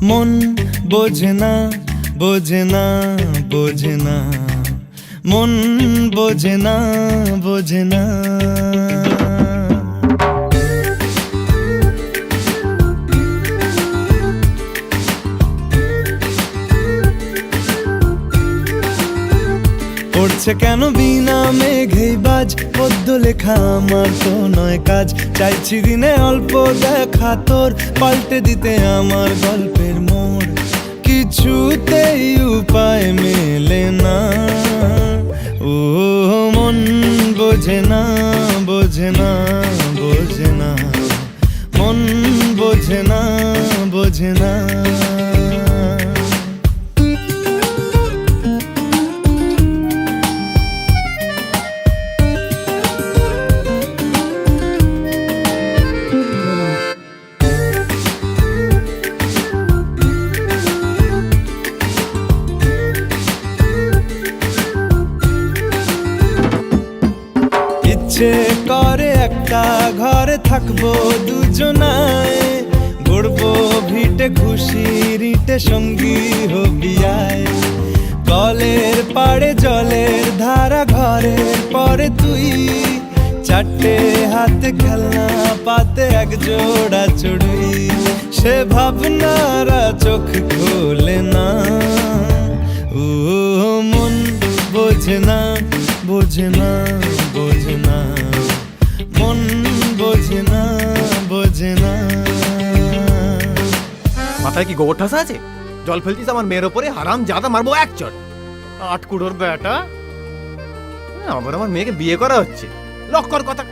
মন বোঝে না বোঝে না বোঝে না, মন বোঝে না বোঝে না। পড়ছে কেন বিনা মেঘেই বাজ, পদ্য লেখা আমার তো নয় কাজ। চাইছি দিনে অল্প দেখা তোর, পাল্টে দিতে আমার গল্পের মোড়। কিছুতেই উপায় মেলে না, ও মন বোঝে না বোঝে না বোঝে না, মন বোঝে না বোঝে না। ইচ্ছে করে একটা ঘরে থাকবো দুজনায়, গড়বো ভিটে খুশির ইটে সঙ্গী হবি আয়। কলের পাড়ে জলের ধারা ঘরের পরে তুই, চারটে হাতে খেলনা পাতে এক জোড়া চড়ুই। সে ভাবনারা চোখ খোলে না, ও মন বোঝে না বোঝে না বোঝে না, মন বোঝে না বোঝে না। মাথায় কি গোবর ঠাসা আছে? জল ফেলছিস আমার মেয়ের ওপরে, হারাম জাদা, মারবো এক চট। আট কুড়োর বেটা, আবার আমার মেয়েকে বিয়ে করা হচ্ছে, লক্ষ্যর কথা।